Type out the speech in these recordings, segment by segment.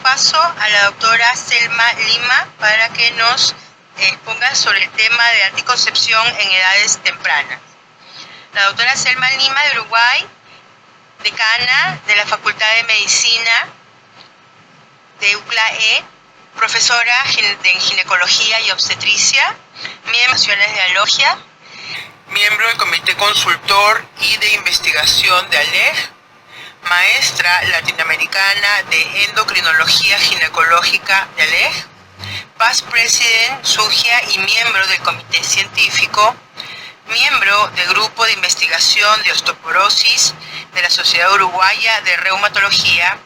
paso a la doctora Selma Lima para que nos exponga sobre el tema de anticoncepción en edades tempranas. La doctora Selma Lima de Uruguay, decana de la Facultad de Medicina de UCLA-E, profesora en ginecología y obstetricia, miembro de Naciones de Alogia, miembro del Comité Consultor y de Investigación de ALEG, maestra latinoamericana de endocrinología ginecológica de ALEG, past president SUGIA y miembro del comité científico, miembro del grupo de investigación de osteoporosis de la Sociedad Uruguaya de Reumatología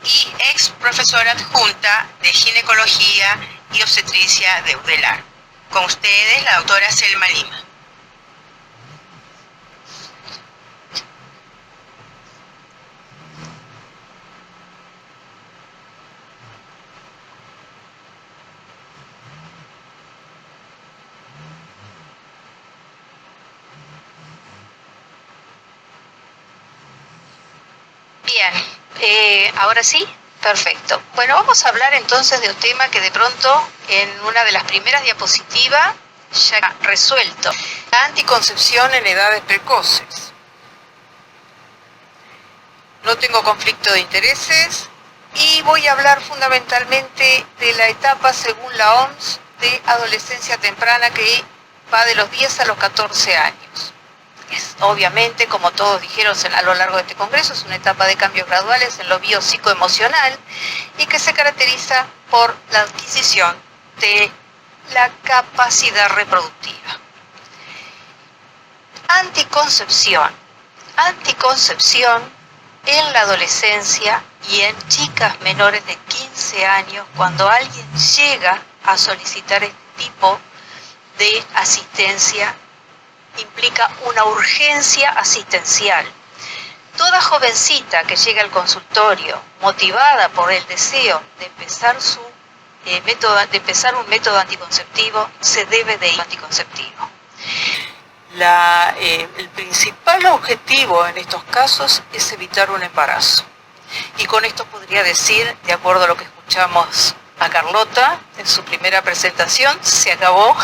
y ex profesora adjunta de ginecología y obstetricia de UDELAR. Con ustedes, la doctora Selma Lima. Bien, ahora sí, perfecto. Bueno, vamos a hablar entonces de un tema que de pronto en una de las primeras diapositivas ya resuelto. La anticoncepción en edades precoces. No tengo conflicto de intereses y voy a hablar fundamentalmente de la etapa, según la OMS, de adolescencia temprana que va de los 10 a los 14 años. Obviamente, como todos dijeron a lo largo de este congreso, es una etapa de cambios graduales en lo biopsicoemocional y que se caracteriza por la adquisición de la capacidad reproductiva. Anticoncepción. Anticoncepción en la adolescencia y en chicas menores de 15 años, cuando alguien llega a solicitar este tipo de asistencia, implica una urgencia asistencial. Toda jovencita que llega al consultorio motivada por el deseo de empezar un método anticonceptivo se debe de ir anticonceptivo. El principal objetivo en estos casos es evitar un embarazo. Y con esto podría decir, de acuerdo a lo que escuchamos a Carlota en su primera presentación, se acabó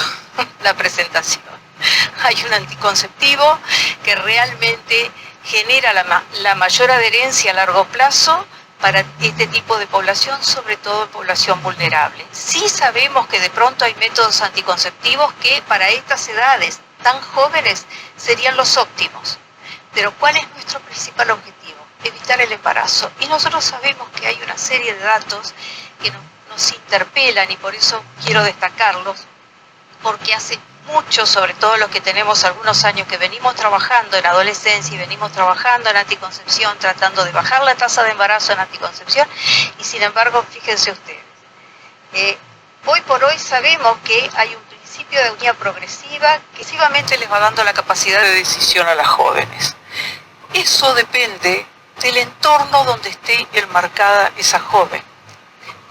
la presentación. Hay un anticonceptivo que realmente genera la mayor adherencia a largo plazo para este tipo de población, sobre todo en población vulnerable. Sí sabemos que de pronto hay métodos anticonceptivos que para estas edades tan jóvenes serían los óptimos. Pero ¿cuál es nuestro principal objetivo? Evitar el embarazo. Y nosotros sabemos que hay una serie de datos que nos interpelan y por eso quiero destacarlos, porque hace mucho, sobre todo los que tenemos algunos años que venimos trabajando en adolescencia y venimos trabajando en anticoncepción, tratando de bajar la tasa de embarazo en anticoncepción, y sin embargo, fíjense ustedes, hoy por hoy sabemos que hay un principio de unidad progresiva que excesivamente les va dando la capacidad de decisión a las jóvenes. Eso depende del entorno donde esté enmarcada esa joven,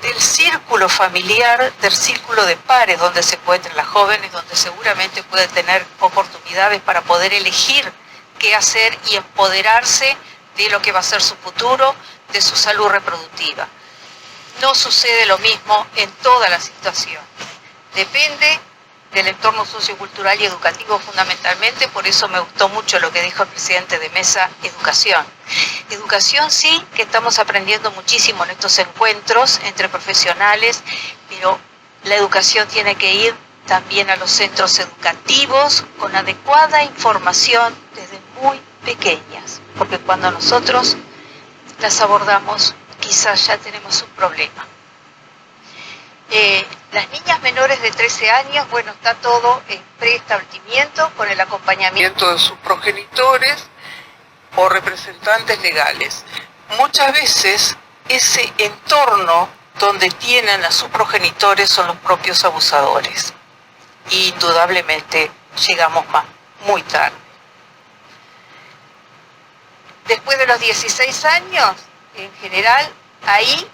del círculo familiar, del círculo de pares donde se encuentran las jóvenes, donde seguramente puede tener oportunidades para poder elegir qué hacer y empoderarse de lo que va a ser su futuro, de su salud reproductiva. No sucede lo mismo en todas las situaciones. Depende del entorno sociocultural y educativo fundamentalmente, por eso me gustó mucho lo que dijo el presidente de Mesa, educación. Educación sí, que estamos aprendiendo muchísimo en estos encuentros entre profesionales, pero la educación tiene que ir también a los centros educativos con adecuada información desde muy pequeñas, porque cuando nosotros las abordamos quizás ya tenemos un problema. Las niñas menores de 13 años, bueno, está todo en preestablecimiento con el acompañamiento de sus progenitores o representantes legales. Muchas veces ese entorno donde tienen a sus progenitores son los propios abusadores. Y indudablemente llegamos muy tarde. Después de los 16 años, en general, ahí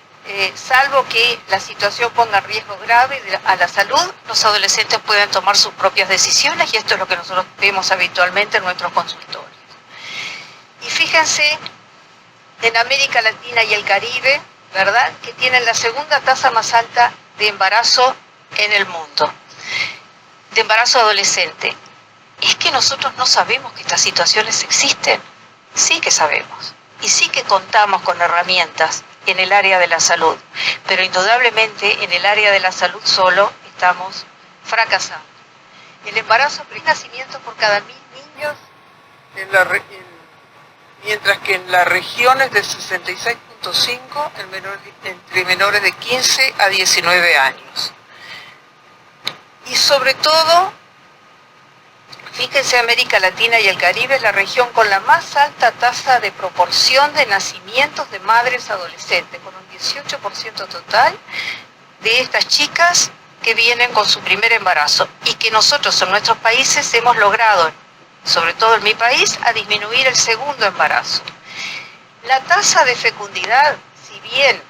salvo que la situación ponga en riesgo grave a la salud, los adolescentes pueden tomar sus propias decisiones y esto es lo que nosotros vemos habitualmente en nuestros consultorios. Y fíjense, en América Latina y el Caribe, ¿verdad?, que tienen la segunda tasa más alta de embarazo en el mundo, de embarazo adolescente. ¿Es que nosotros no sabemos que estas situaciones existen? Sí que sabemos, y sí que contamos con herramientas en el área de la salud, pero indudablemente en el área de la salud solo estamos fracasando. El embarazo pre nacimiento por cada 1000 niños, mientras que en las regiones de 66.5 entre menores de 15 a 19 años. Y sobre todo, fíjense, América Latina y el Caribe es la región con la más alta tasa de proporción de nacimientos de madres adolescentes, con un 18% total de estas chicas que vienen con su primer embarazo, y que nosotros en nuestros países hemos logrado, sobre todo en mi país, a disminuir el segundo embarazo. La tasa de fecundidad, si bien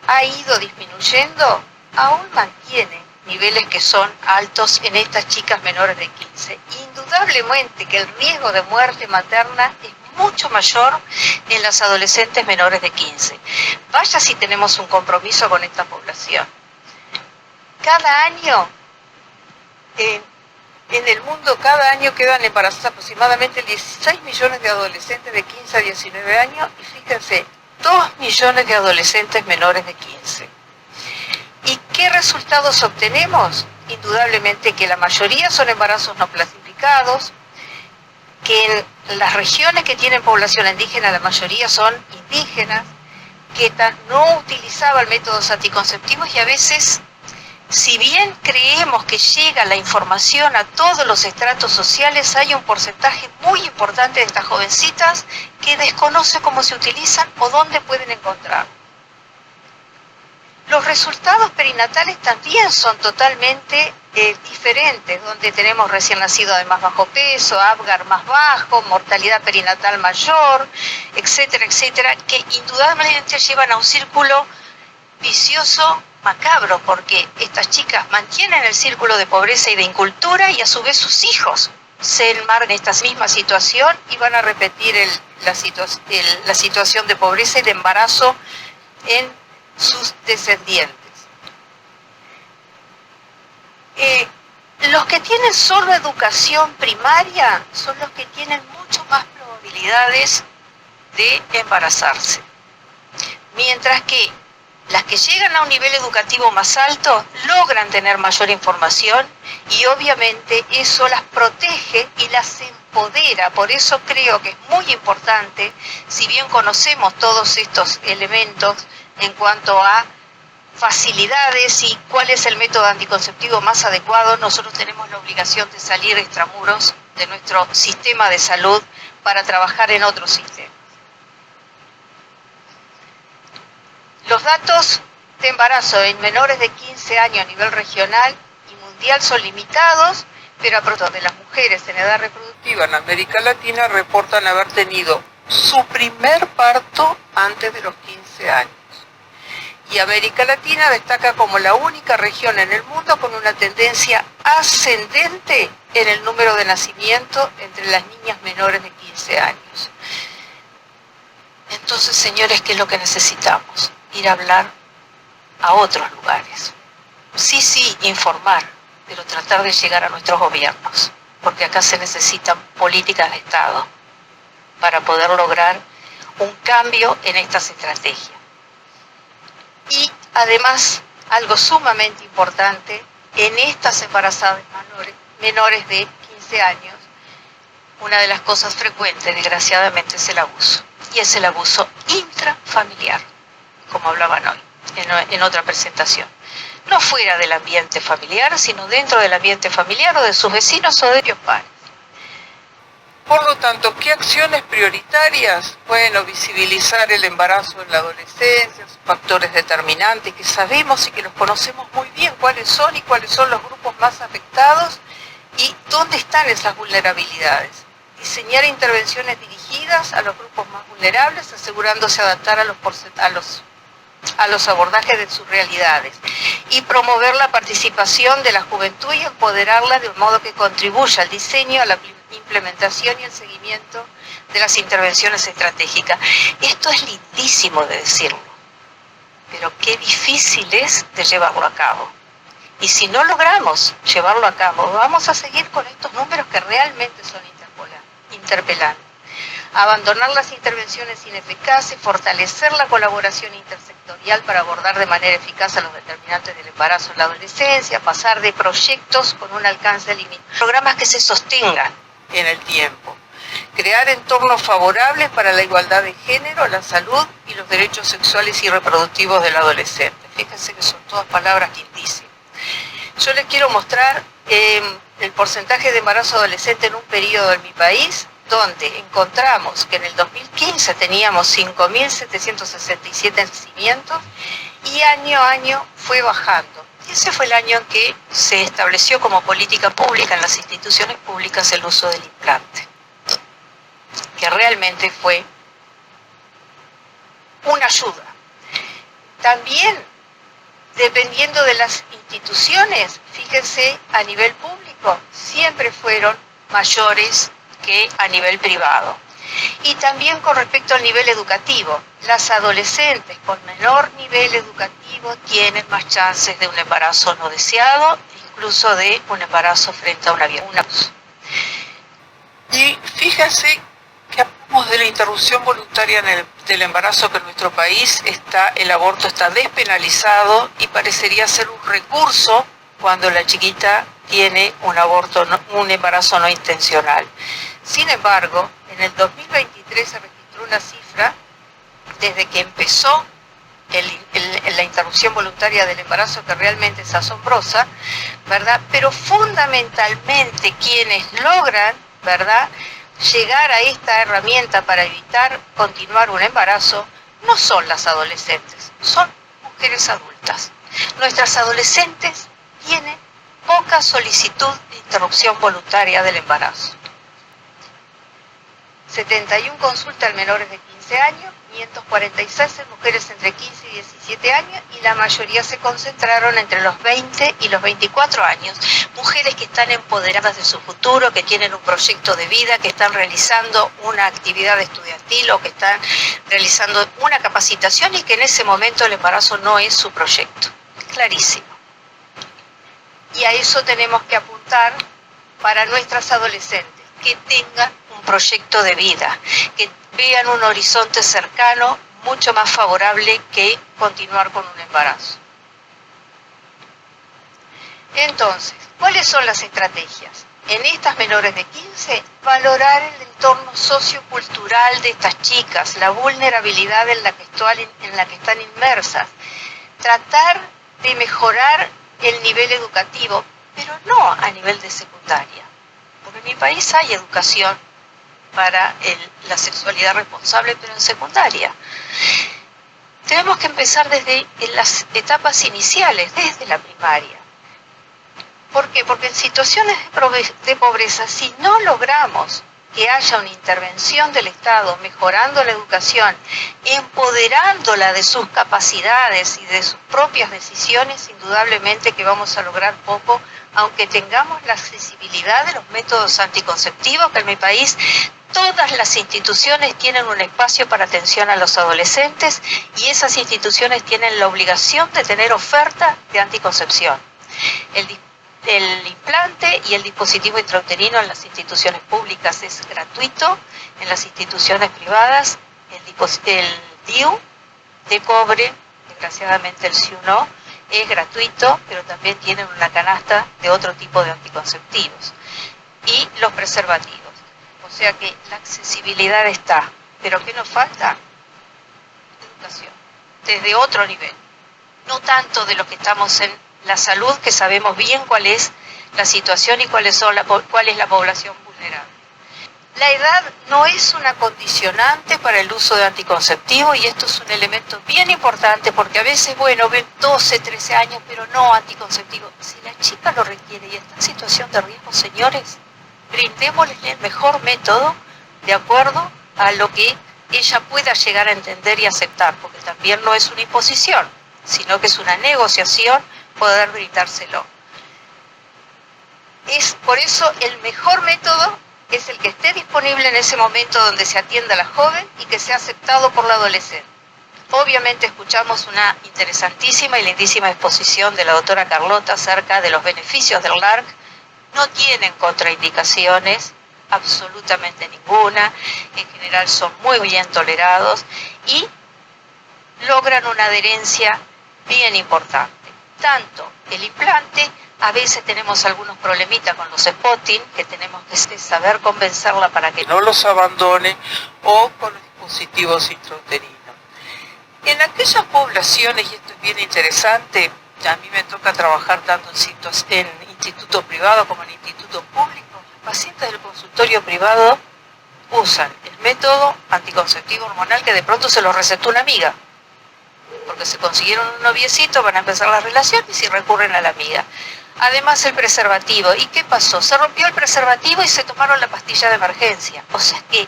ha ido disminuyendo, aún mantiene niveles que son altos en estas chicas menores de 15. Indudablemente que el riesgo de muerte materna es mucho mayor en las adolescentes menores de 15. Vaya si tenemos un compromiso con esta población. Cada año, en el mundo, cada año quedan embarazadas aproximadamente 16 millones de adolescentes de 15 a 19 años y fíjense, 2 millones de adolescentes menores de 15. ¿Y qué resultados obtenemos? Indudablemente que la mayoría son embarazos no planificados, que en las regiones que tienen población indígena la mayoría son indígenas, que no utilizaban métodos anticonceptivos y a veces, si bien creemos que llega la información a todos los estratos sociales, hay un porcentaje muy importante de estas jovencitas que desconoce cómo se utilizan o dónde pueden encontrar. Los resultados perinatales también son totalmente diferentes, donde tenemos recién nacido de más bajo peso, Apgar más bajo, mortalidad perinatal mayor, etcétera, etcétera, que indudablemente llevan a un círculo vicioso macabro, porque estas chicas mantienen el círculo de pobreza y de incultura y a su vez sus hijos se enmarcan en esta misma situación y van a repetir la situación de pobreza y de embarazo en sus descendientes. Los que tienen solo educación primaria son los que tienen mucho más probabilidades de embarazarse, mientras que las que llegan a un nivel educativo más alto logran tener mayor información y obviamente eso las protege y las empodera. Por eso creo que es muy importante, si bien conocemos todos estos elementos en cuanto a facilidades y cuál es el método anticonceptivo más adecuado, nosotros tenemos la obligación de salir extramuros de nuestro sistema de salud para trabajar en otro sistema. Los datos de embarazo en menores de 15 años a nivel regional y mundial son limitados, pero a propósito de las mujeres en edad reproductiva en América Latina reportan haber tenido su primer parto antes de los 15 años. Y América Latina destaca como la única región en el mundo con una tendencia ascendente en el número de nacimientos entre las niñas menores de 15 años. Entonces, señores, ¿qué es lo que necesitamos? Ir a hablar a otros lugares. Sí, informar, pero tratar de llegar a nuestros gobiernos, porque acá se necesitan políticas de Estado para poder lograr un cambio en estas estrategias. Y además, algo sumamente importante, en estas embarazadas menores de 15 años, una de las cosas frecuentes, desgraciadamente, es el abuso. Y es el abuso intrafamiliar, como hablaban hoy, en otra presentación. No fuera del ambiente familiar, sino dentro del ambiente familiar o de sus vecinos o de sus padres. Por lo tanto, ¿qué acciones prioritarias? Bueno, visibilizar el embarazo en la adolescencia, sus factores determinantes que sabemos y que los conocemos muy bien, cuáles son y cuáles son los grupos más afectados y dónde están esas vulnerabilidades. Diseñar intervenciones dirigidas a los grupos más vulnerables, asegurándose adaptar a los abordajes de sus realidades y promover la participación de la juventud y empoderarla de un modo que contribuya al diseño, a la implementación y el seguimiento de las intervenciones estratégicas. Esto es lindísimo de decirlo, pero qué difícil es de llevarlo a cabo. Y si no logramos llevarlo a cabo, vamos a seguir con estos números que realmente son interpelantes. Abandonar las intervenciones ineficaces, fortalecer la colaboración intersectorial para abordar de manera eficaz a los determinantes del embarazo en la adolescencia, pasar de proyectos con un alcance limitado, programas que se sostengan en el tiempo, crear entornos favorables para la igualdad de género, la salud y los derechos sexuales y reproductivos del adolescente. Fíjense que son todas palabras lindísimas. Yo les quiero mostrar el porcentaje de embarazo adolescente en un periodo en mi país, donde encontramos que en el 2015 teníamos 5.767 nacimientos y año a año fue bajando. Y ese fue el año en que se estableció como política pública en las instituciones públicas el uso del implante, que realmente fue una ayuda. También, dependiendo de las instituciones, fíjense, a nivel público siempre fueron mayores que a nivel privado. Y también con respecto al nivel educativo, las adolescentes con menor nivel educativo tienen más chances de un embarazo no deseado, incluso de un embarazo frente a una violación. Y fíjense que hablamos de la interrupción voluntaria del embarazo, que en nuestro país el aborto está despenalizado y parecería ser un recurso cuando la chiquita tiene un embarazo no intencional. Sin embargo, en el 2023 se registró una cifra, desde que empezó la interrupción voluntaria del embarazo, que realmente es asombrosa, ¿verdad? Pero fundamentalmente quienes logran, ¿verdad?, llegar a esta herramienta para evitar continuar un embarazo, no son las adolescentes, son mujeres adultas. Nuestras adolescentes tienen poca solicitud de interrupción voluntaria del embarazo. 71 consultas en menores de 15 años, 546 en mujeres entre 15 y 17 años, y la mayoría se concentraron entre los 20 y los 24 años. Mujeres que están empoderadas de su futuro, que tienen un proyecto de vida, que están realizando una actividad estudiantil o que están realizando una capacitación y que en ese momento el embarazo no es su proyecto. Clarísimo. Y a eso tenemos que apuntar para nuestras adolescentes, que tengan un proyecto de vida, que vean un horizonte cercano mucho más favorable que continuar con un embarazo. Entonces, ¿cuáles son las estrategias? En estas menores de 15, valorar el entorno sociocultural de estas chicas, la vulnerabilidad en la que están inmersas, tratar de mejorar el nivel educativo, pero no a nivel de secundaria. Porque en mi país hay educación para la sexualidad responsable, pero en secundaria. Tenemos que empezar desde las etapas iniciales, desde la primaria. ¿Por qué? Porque en situaciones de pobreza, si no logramos que haya una intervención del Estado mejorando la educación, empoderándola de sus capacidades y de sus propias decisiones, indudablemente que vamos a lograr poco, aunque tengamos la accesibilidad de los métodos anticonceptivos, que en mi país todas las instituciones tienen un espacio para atención a los adolescentes y esas instituciones tienen la obligación de tener oferta de anticoncepción. El implante y el dispositivo intrauterino en las instituciones públicas es gratuito, en las instituciones privadas el DIU de cobre, desgraciadamente el SIU no, es gratuito, pero también tienen una canasta de otro tipo de anticonceptivos. Y los preservativos. O sea que la accesibilidad está, pero ¿qué nos falta? Educación, desde otro nivel. No tanto de los que estamos en la salud, que sabemos bien cuál es la situación y cuál es la población vulnerable. La edad no es una condicionante para el uso de anticonceptivo, y esto es un elemento bien importante, porque a veces, bueno, ven 12, 13 años, pero no anticonceptivo. Si la chica lo requiere y está en situación de riesgo, señores, brindémosle el mejor método de acuerdo a lo que ella pueda llegar a entender y aceptar, porque también no es una imposición, sino que es una negociación poder brindárselo. Es por eso el mejor método es el que esté disponible en ese momento donde se atienda a la joven y que sea aceptado por la adolescente. Obviamente escuchamos una interesantísima y lindísima exposición de la doctora Carlota acerca de los beneficios del LARC. No tienen contraindicaciones, absolutamente ninguna. En general son muy bien tolerados y logran una adherencia bien importante. Tanto el implante, a veces tenemos algunos problemitas con los spotting, que tenemos que saber convencerla para que no los abandone, o con los dispositivos intrauterinos. En aquellas poblaciones, y esto es bien interesante, a mí me toca trabajar tanto en instituto privado como en instituto público, los pacientes del consultorio privado usan el método anticonceptivo hormonal que de pronto se los recetó una amiga, porque se consiguieron un noviecito, van a empezar la relación y si recurren a la amiga. Además el preservativo. ¿Y qué pasó? Se rompió el preservativo y se tomaron la pastilla de emergencia. O sea que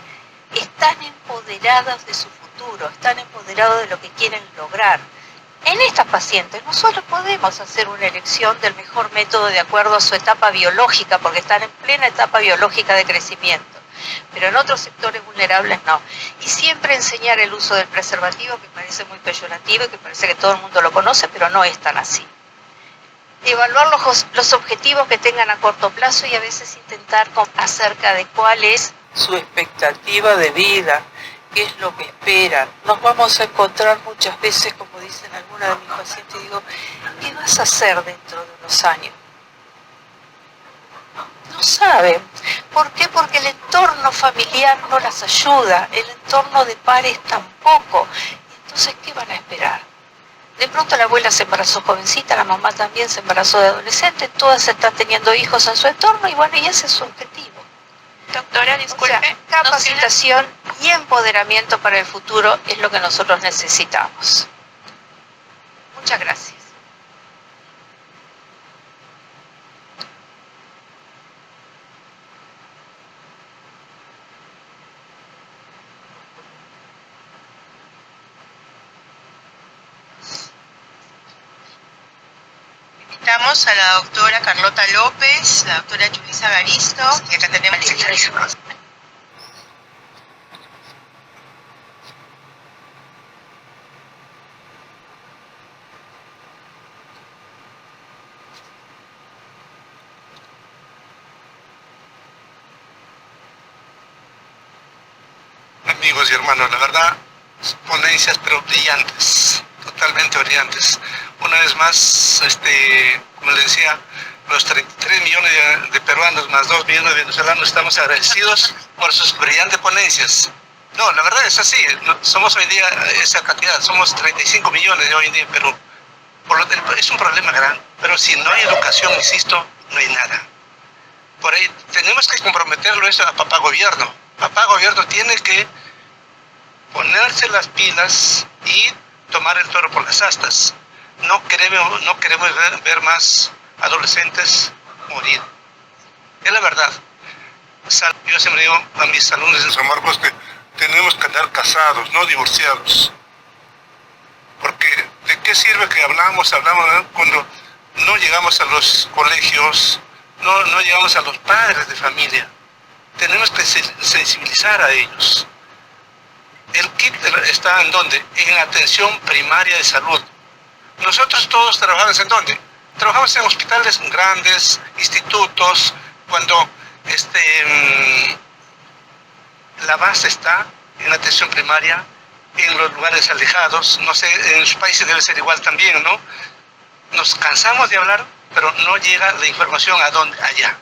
están empoderados de su futuro, están empoderados de lo que quieren lograr. En estas pacientes nosotros podemos hacer una elección del mejor método de acuerdo a su etapa biológica, porque están en plena etapa biológica de crecimiento. Pero en otros sectores vulnerables no. Y siempre enseñar el uso del preservativo, que parece muy peyorativo y que parece que todo el mundo lo conoce, pero no es tan así. Evaluar los objetivos que tengan a corto plazo y a veces intentar acerca de cuál es su expectativa de vida, qué es lo que esperan. Nos vamos a encontrar muchas veces, como dicen algunas de mis pacientes, digo, ¿qué vas a hacer dentro de unos años? No saben. ¿Por qué? Porque el entorno familiar no las ayuda, el entorno de pares tampoco. Entonces, ¿qué van a esperar? De pronto la abuela se embarazó jovencita, la mamá también se embarazó de adolescente, todas están teniendo hijos en su entorno y bueno, y ese es su objetivo. Doctora, disculpe. O sea, capacitación y empoderamiento para el futuro es lo que nosotros necesitamos. Muchas gracias. Invitamos a la doctora Carlota López, la doctora Julissa Garisto, y acá tenemos el secretario. Amigos y hermanos, la verdad, ponencias pero brillantes, totalmente brillantes. Una vez más, como les decía, los 33 millones de peruanos más 2 millones de venezolanos estamos agradecidos por sus brillantes ponencias. No, la verdad es así, somos hoy día esa cantidad, somos 35 millones de hoy en día en Perú. Es un problema grande, pero si no hay educación, insisto, no hay nada. Por ahí tenemos que comprometerlo eso a papá gobierno. Papá gobierno tiene que ponerse las pilas y tomar el toro por las astas. No queremos ver más adolescentes morir. Es la verdad. Yo siempre digo a mis alumnos en San Marcos que tenemos que andar casados, no divorciados. Porque ¿de qué sirve que hablamos cuando no llegamos a los colegios, no llegamos a los padres de familia? Tenemos que sensibilizar a ellos. El kit está en ¿dónde? En atención primaria de salud. Nosotros todos trabajamos en ¿dónde? Trabajamos en hospitales grandes, institutos, cuando la base está en la atención primaria, en los lugares alejados. No sé, en los países debe ser igual también, ¿no? Nos cansamos de hablar, pero no llega la información a dónde, allá.